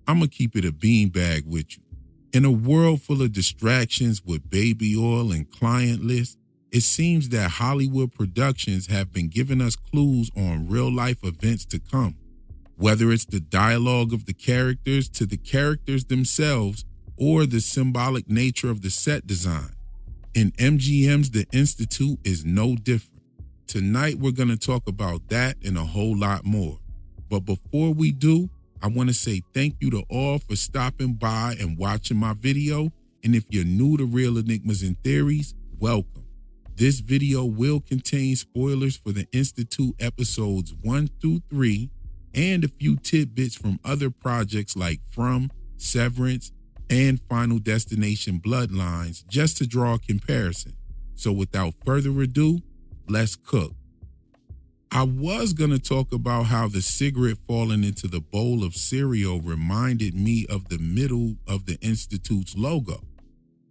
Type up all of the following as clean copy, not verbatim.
I'm going to keep it a beanbag with you. In a world full of distractions with baby oil and client lists, it seems that Hollywood productions have been giving us clues on real-life events to come. Whether it's the dialogue of the characters to the characters themselves or the symbolic nature of the set design. In MGM's The Institute is no different. Tonight we're going to talk about that and a whole lot more. But before we do, I want to say thank you to all for stopping by and watching my video. And if you're new to Real Enigmas and Theories, welcome. This video will contain spoilers for The Institute episodes 1 through 3 and a few tidbits from other projects like From, Severance, and Final Destination Bloodlines, just to draw a comparison. So without further ado, let's cook. I was going to talk about how the cigarette falling into the bowl of cereal reminded me of the middle of the Institute's logo,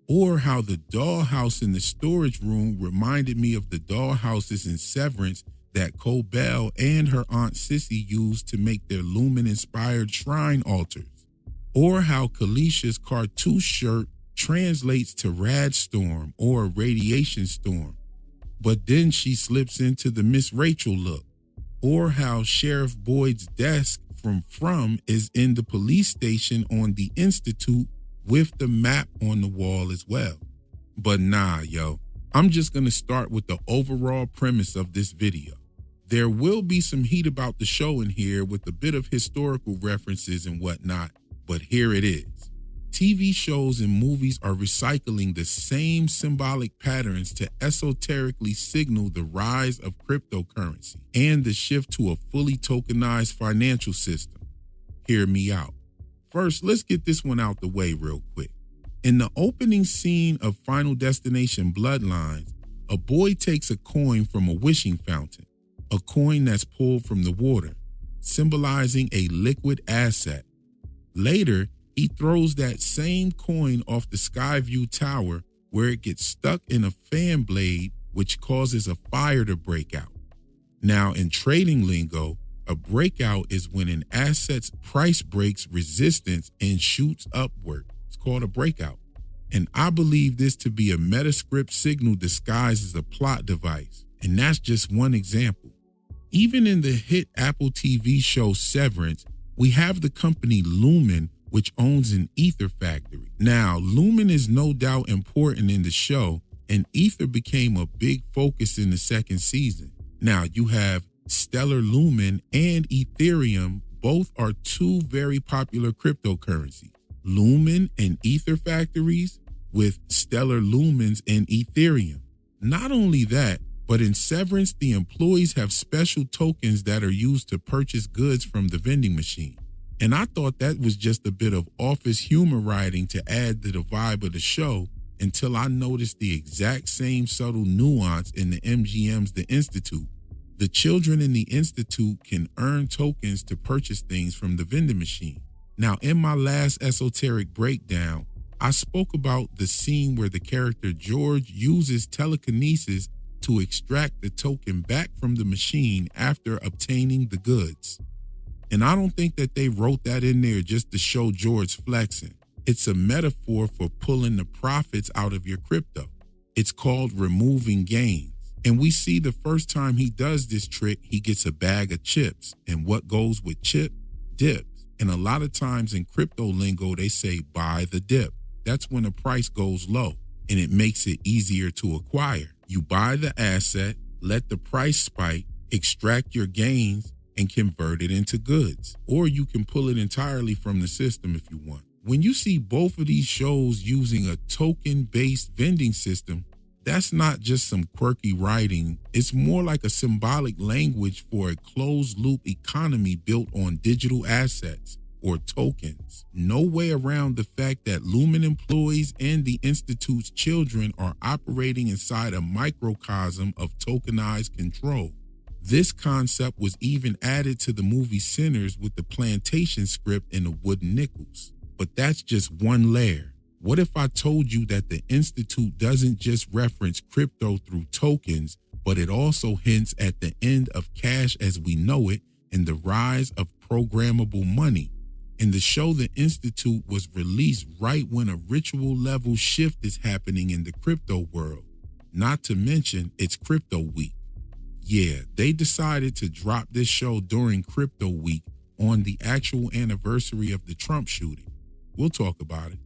or how the dollhouse in the storage room reminded me of the dollhouses in Severance that Cobell and her Aunt Sissy used to make their Lumen-inspired shrine altars, or how Kalisha's cartouche shirt translates to Radstorm or Radiation Storm, but then she slips into the Miss Rachel look, or how Sheriff Boyd's desk from is in the police station on the Institute with the map on the wall as well. But nah, yo, I'm just gonna start with the overall premise of this video. There will be some heat about the show in here with a bit of historical references and whatnot, but here it is. TV shows and movies are recycling the same symbolic patterns to esoterically signal the rise of cryptocurrency and the shift to a fully tokenized financial system. Hear me out. First, let's get this one out the way real quick. In the opening scene of Final Destination Bloodlines, a boy takes a coin from a wishing fountain, a coin that's pulled from the water, symbolizing a liquid asset. Later, he throws that same coin off the Skyview Tower where it gets stuck in a fan blade, which causes a fire to break out. Now, in trading lingo, a breakout is when an asset's price breaks resistance and shoots upward. It's called a breakout. And I believe this to be a metascript signal disguised as a plot device. And that's just one example. Even in the hit Apple TV show Severance, we have the company Lumen, which owns an ether factory. Now, Lumen is no doubt important in the show, and ether became a big focus in the second season. Now, you have Stellar Lumen and Ethereum, both are two very popular cryptocurrencies. Lumen and ether factories with Stellar Lumens and Ethereum. Not only that, but in Severance, the employees have special tokens that are used to purchase goods from the vending machine. And I thought that was just a bit of office humor writing to add to the vibe of the show until I noticed the exact same subtle nuance in the MGM's The Institute. The children in the Institute can earn tokens to purchase things from the vending machine. Now, in my last Esoteric Breakdown, I spoke about the scene where the character George uses telekinesis to extract the token back from the machine after obtaining the goods. And I don't think that they wrote that in there just to show George flexing. It's a metaphor for pulling the profits out of your crypto. It's called removing gains. And we see the first time he does this trick, he gets a bag of chips. And what goes with chip? Dips. And a lot of times in crypto lingo, they say buy the dip. That's when the price goes low and it makes it easier to acquire. You buy the asset, let the price spike, extract your gains, and convert it into goods. Or you can pull it entirely from the system if you want. When you see both of these shows using a token-based vending system, that's not just some quirky writing. It's more like a symbolic language for a closed-loop economy built on digital assets or tokens. No way around the fact that Lumen employees and the Institute's children are operating inside a microcosm of tokenized control. This concept was even added to the movie Sinners with the plantation script and the wooden nickels. But that's just one layer. What if I told you that the Institute doesn't just reference crypto through tokens, but it also hints at the end of cash as we know it and the rise of programmable money? And the show The Institute was released right when a ritual level shift is happening in the crypto world. Not to mention it's Crypto Week. Yeah, they decided to drop this show during Crypto Week on the actual anniversary of the Trump shooting. We'll talk about it.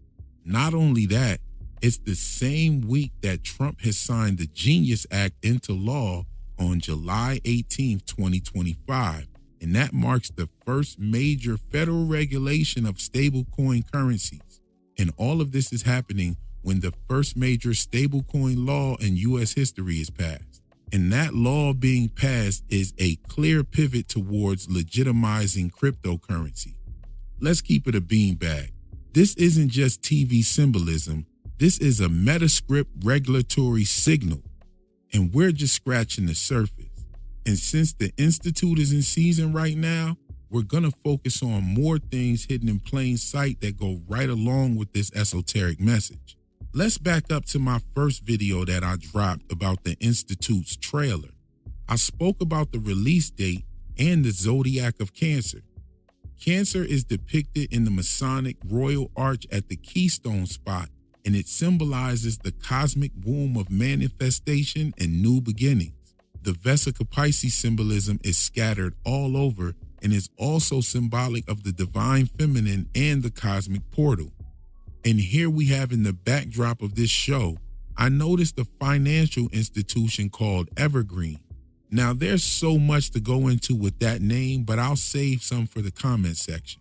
Not only that, it's the same week that Trump has signed the Genius Act into law on July 18th, 2025, and that marks the first major federal regulation of stablecoin currencies. And all of this is happening when the first major stablecoin law in U.S. history is passed. And that law being passed is a clear pivot towards legitimizing cryptocurrency. Let's keep it a beanbag. This isn't just TV symbolism. This is a metascript regulatory signal. And we're just scratching the surface. And since the Institute is in season right now, we're going to focus on more things hidden in plain sight that go right along with this esoteric message. Let's back up to my first video that I dropped about the Institute's trailer. I spoke about the release date and the zodiac of Cancer. Cancer is depicted in the Masonic royal arch at the keystone spot, and it symbolizes the cosmic womb of manifestation and new beginnings. The Vesica Pisces symbolism is scattered all over and is also symbolic of the divine feminine and the cosmic portal. And here we have in the backdrop of this show, I noticed a financial institution called Evergreen. Now there's so much to go into with that name, but I'll save some for the comment section.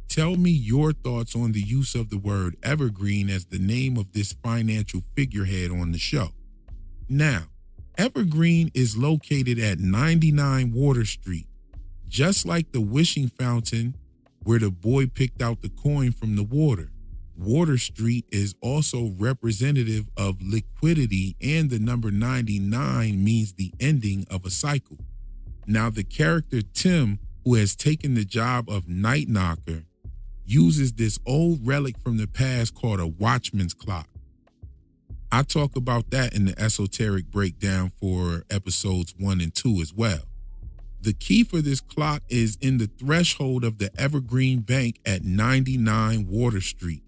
Tell me your thoughts on the use of the word Evergreen as the name of this financial figurehead on the show. Now, Evergreen is located at 99 Water Street, just like the wishing fountain where the boy picked out the coin from the water. Water Street is also representative of liquidity, and the number 99 means the ending of a cycle. Now, the character Tim, who has taken the job of Night Knocker, uses this old relic from the past called a watchman's clock. I talk about that in the Esoteric Breakdown for episodes 1 and 2 as well. The key for this clock is in the threshold of the Evergreen Bank at 99 Water Street.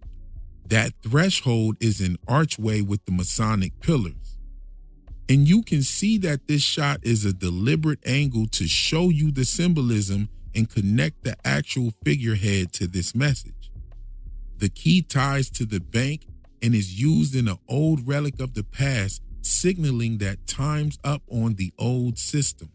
That threshold is an archway with the Masonic pillars. And you can see that this shot is a deliberate angle to show you the symbolism and connect the actual figurehead to this message. The key ties to the bank and is used in an old relic of the past, signaling that time's up on the old system.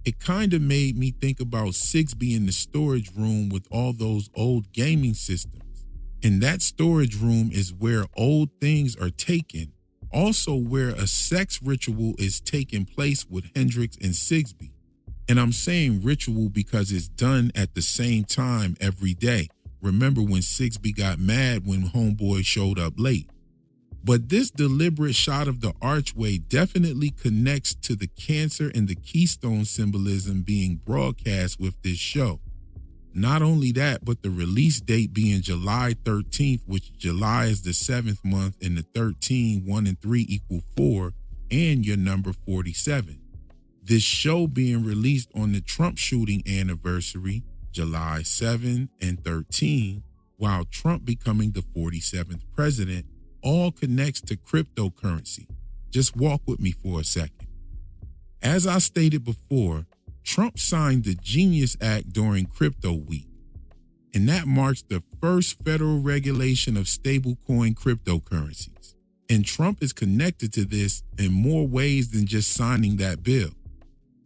It kind of made me think about Sigsbee in the storage room with all those old gaming systems. And that storage room is where old things are taken, also where a sex ritual is taking place with Hendrix and Sigsbee. And I'm saying ritual because it's done at the same time every day. Remember when Sigsbee got mad when Homeboy showed up late. But this deliberate shot of the archway definitely connects to the Cancer and the keystone symbolism being broadcast with this show. Not only that, but the release date being July 13th, which July is the 7th month, and the 13, 1 and 3 equal 4, and your number 47. This show being released on the Trump shooting anniversary, July 7 and 13, while Trump becoming the 47th president, all connects to cryptocurrency. Just walk with me for a second. As I stated before, Trump signed the Genius Act during Crypto Week, and that marks the first federal regulation of stablecoin cryptocurrencies. And Trump is connected to this in more ways than just signing that bill.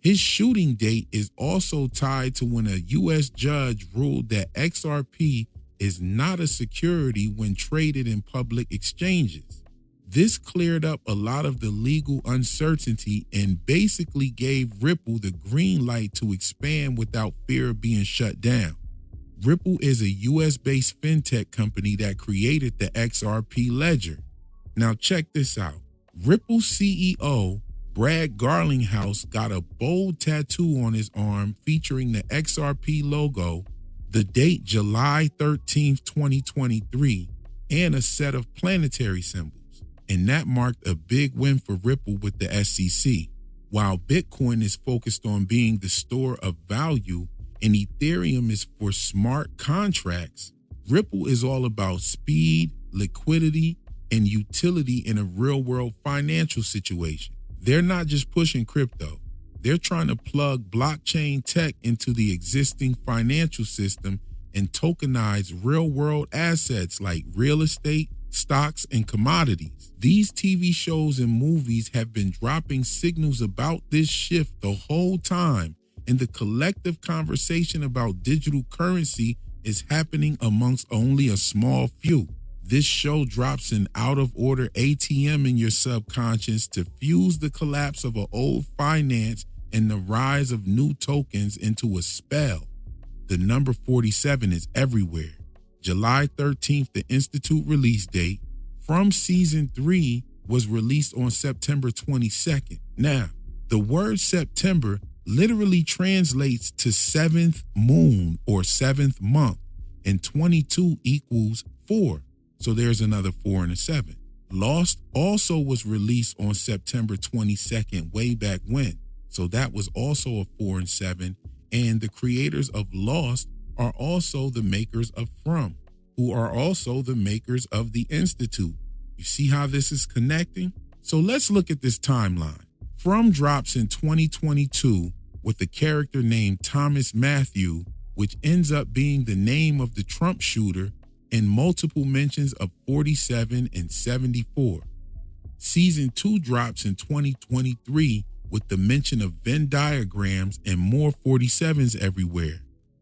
His shooting date is also tied to when a U.S. judge ruled that XRP is not a security when traded in public exchanges. This cleared up a lot of the legal uncertainty and basically gave Ripple the green light to expand without fear of being shut down. Ripple is a US-based fintech company that created the XRP ledger. Now check this out. Ripple CEO Brad Garlinghouse got a bold tattoo on his arm featuring the XRP logo, the date July 13th, 2023, and a set of planetary symbols. And that marked a big win for Ripple with the SEC. While Bitcoin is focused on being the store of value and Ethereum is for smart contracts, Ripple is all about speed, liquidity, and utility in a real-world financial situation. They're not just pushing crypto. They're trying to plug blockchain tech into the existing financial system and tokenize real-world assets like real estate, stocks, and commodities. These TV shows and movies have been dropping signals about this shift the whole time, and the collective conversation about digital currency is happening amongst only a small few. This show drops an out-of-order ATM in your subconscious to fuse the collapse of an old finance and the rise of new tokens into a spell. The number 47 is everywhere. July 13th, the Institute release date from season 3 was released on September 22nd. Now, the word September literally translates to seventh moon or seventh month, and 22 equals 4. So there's another 4 and a 7. Lost also was released on September 22nd, way back when. So that was also a 4 and 7. And the creators of Lost are also the makers of From, who are also the makers of the Institute. You see how this is connecting? So let's look at this timeline. From drops in 2022 with a character named Thomas Matthew, which ends up being the name of the Trump shooter, and multiple mentions of 47 and 74. Season 2 drops in 2023 with the mention of Venn diagrams and more 47s everywhere,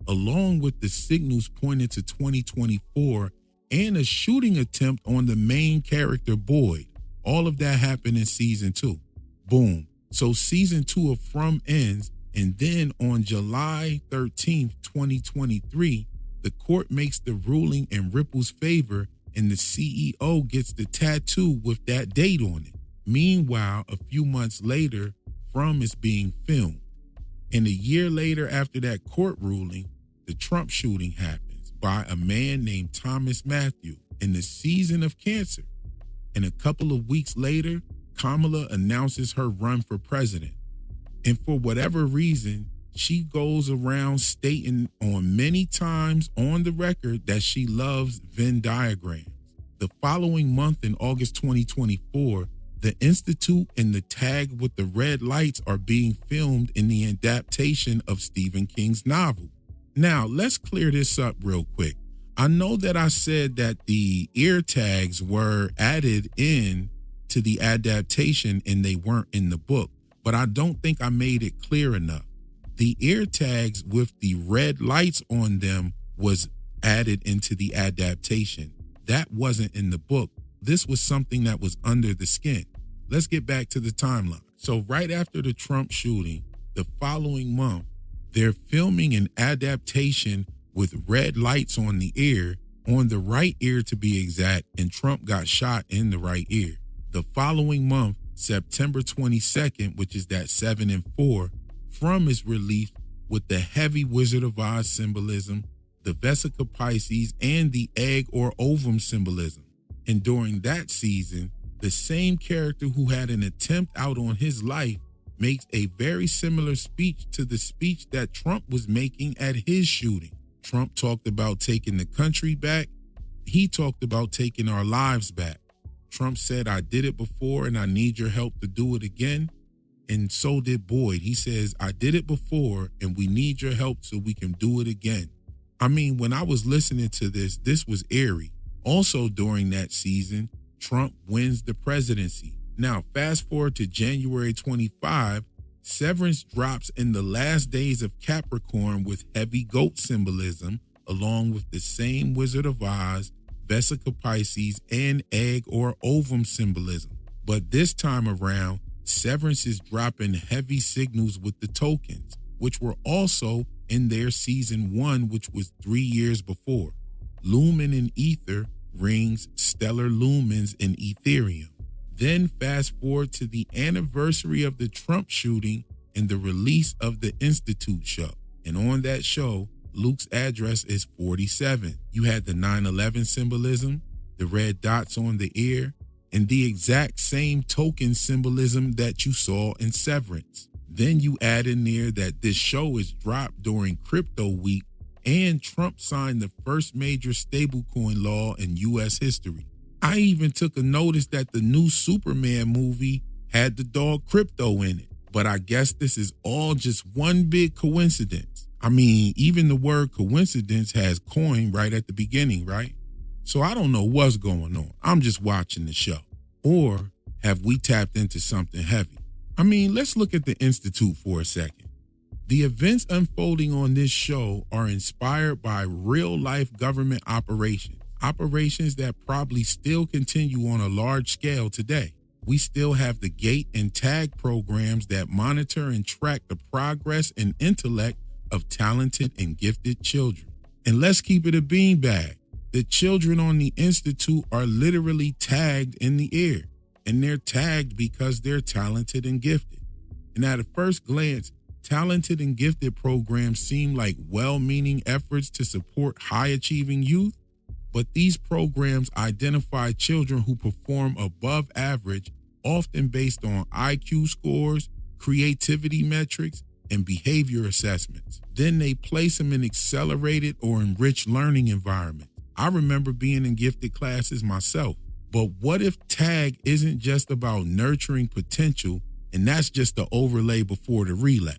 along with the signals pointing to 2024 and a shooting attempt on the main character Boyd. All of that happened in season 2. Boom. So season 2 of From ends, and then on July 13th, 2023, the court makes the ruling in Ripple's favor and the CEO gets the tattoo with that date on it. Meanwhile, a few months later, From is being filmed. And a year later after that court ruling, the Trump shooting happens by a man named Thomas Matthew in the season of cancer. And a couple of weeks later, Kamala announces her run for president. And for whatever reason, she goes around stating on many times on the record that she loves Venn diagrams. The following month in August 2024, the Institute and the tag with the red lights are being filmed in the adaptation of Stephen King's novel. Now, let's clear this up real quick. I know that I said that the ear tags were added in to the adaptation and they weren't in the book, but I don't think I made it clear enough. The ear tags with the red lights on them was added into the adaptation. That wasn't in the book. This was something that was under the skin. Let's get back to the timeline. So right after the Trump shooting, the following month, they're filming an adaptation with red lights on the ear, on the right ear to be exact, and Trump got shot in the right ear. The following month, September 22nd, which is that 7 and 4, From is released with the heavy Wizard of Oz symbolism, the Vesica Pisces, and the egg or ovum symbolism. And during that season, the same character who had an attempt out on his life makes a very similar speech to the speech that Trump was making at his shooting. Trump talked about taking the country back. He talked about taking our lives back. Trump said, "I did it before and I need your help to do it again." And so did Boyd. He says, "I did it before and we need your help so we can do it again." I mean, when I was listening to this was eerie. Also during that season, Trump wins the presidency. Now, fast forward to January 25, Severance drops in the last days of Capricorn with heavy goat symbolism, along with the same Wizard of Oz, Vesica Pisces, and egg or ovum symbolism. But this time around, Severance is dropping heavy signals with the tokens, which were also in their season 1, which was 3 years before. Lumen and Ether rings stellar lumens in Ethereum. Then fast forward to the anniversary of the Trump shooting and the release of the Institute show. And on that show, Luke's address is 47. You had the 9/11 symbolism, the red dots on the ear, and the exact same token symbolism that you saw in Severance. Then you add in there that this show is dropped during crypto week and Trump signed the first major stablecoin law in U.S. history. I even took a notice that the new Superman movie had the dog Crypto in it. But I guess this is all just one big coincidence. I mean, even the word coincidence has coin right at the beginning, right? So I don't know what's going on. I'm just watching the show. Or have we tapped into something heavy? I mean, let's look at the Institute for a second. The events unfolding on this show are inspired by real-life government operations that probably still continue on a large scale today. We still have the gate and tag programs that monitor and track the progress and intellect of talented and gifted children. And let's keep it a beanbag. The children on the Institute are literally tagged in the air, and they're tagged because they're talented and gifted. And at a first glance, talented and gifted programs seem like well-meaning efforts to support high-achieving youth, but these programs identify children who perform above average, often based on IQ scores, creativity metrics, and behavior assessments. Then they place them in accelerated or enriched learning environments. I remember being in gifted classes myself. But what if TAG isn't just about nurturing potential, and that's just the overlay before the relay?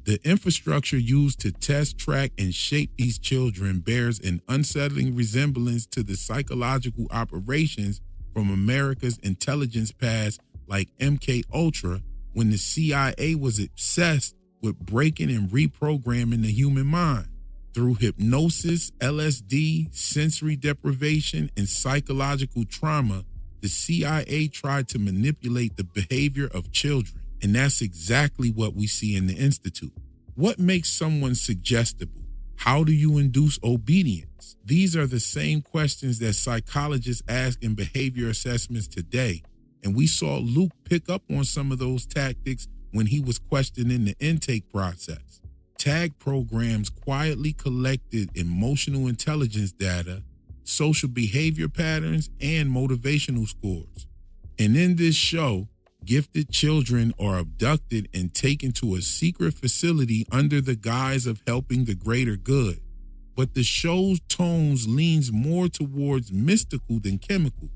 The infrastructure used to test, track, and shape these children bears an unsettling resemblance to the psychological operations from America's intelligence past, like MK Ultra, when the CIA was obsessed with breaking and reprogramming the human mind. Through hypnosis, LSD, sensory deprivation, and psychological trauma, the CIA tried to manipulate the behavior of children. And that's exactly what we see in the Institute. What makes someone suggestible? How do you induce obedience? These are the same questions that psychologists ask in behavior assessments today. And we saw Luke pick up on some of those tactics when he was questioning the intake process. TAG programs quietly collected emotional intelligence data, social behavior patterns, and motivational scores. And in this show, gifted children are abducted and taken to a secret facility under the guise of helping the greater good. But the show's tones leans more towards mystical than chemical.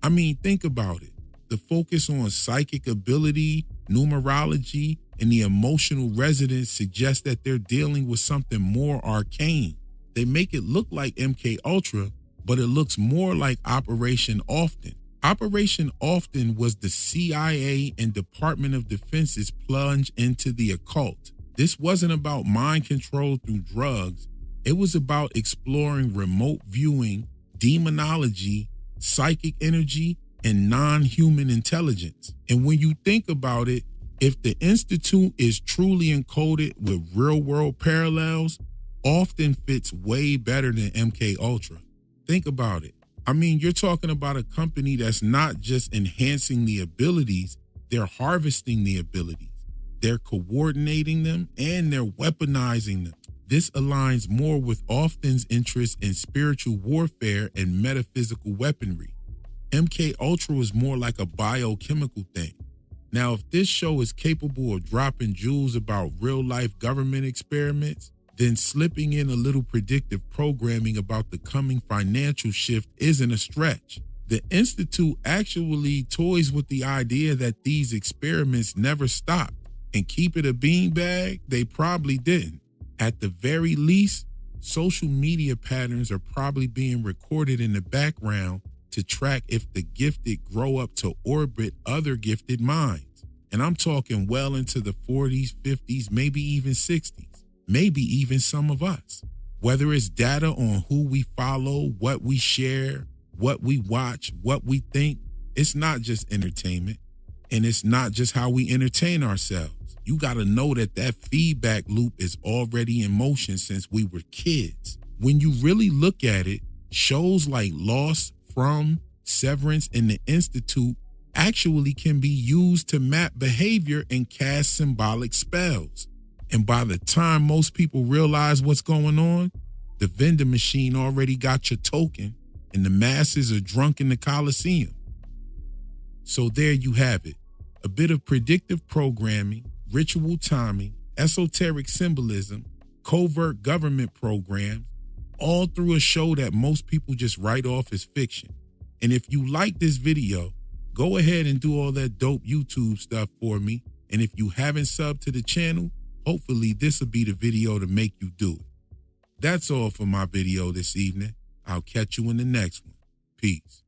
I mean, think about it. The focus on psychic ability, numerology, and the emotional resonance suggests that they're dealing with something more arcane. They make it look like MK Ultra, but it looks more like Operation Often. Operation Often was the CIA and Department of Defense's plunge into the occult. This wasn't about mind control through drugs. It was about exploring remote viewing, demonology, psychic energy, and non-human intelligence. And when you think about it, if the Institute is truly encoded with real-world parallels, Often fits way better than MK Ultra. Think about it. I mean, you're talking about a company that's not just enhancing the abilities, they're harvesting the abilities. They're coordinating them and they're weaponizing them. This aligns more with Often's interest in spiritual warfare and metaphysical weaponry. MK Ultra is more like a biochemical thing. Now, if this show is capable of dropping jewels about real-life government experiments, then slipping in a little predictive programming about the coming financial shift isn't a stretch. The Institute actually toys with the idea that these experiments never stopped, and keep it a beanbag, they probably didn't. At the very least, social media patterns are probably being recorded in the background to track if the gifted grow up to orbit other gifted minds. And I'm talking well into the 40s, 50s, maybe even 60s. Maybe even some of us. Whether it's data on who we follow, what we share, what we watch, what we think, it's not just entertainment, and it's not just how we entertain ourselves. You got to know that that feedback loop is already in motion since we were kids. When you really look at it, shows like Lost, From, Severance, and the Institute actually can be used to map behavior and cast symbolic spells. And by the time most people realize what's going on, the vending machine already got your token and the masses are drunk in the Coliseum. So there you have it. A bit of predictive programming, ritual timing, esoteric symbolism, covert government programs, all through a show that most people just write off as fiction. And if you like this video, go ahead and do all that dope YouTube stuff for me. And if you haven't subbed to the channel, hopefully this will be the video to make you do it. That's all for my video this evening. I'll catch you in the next one. Peace.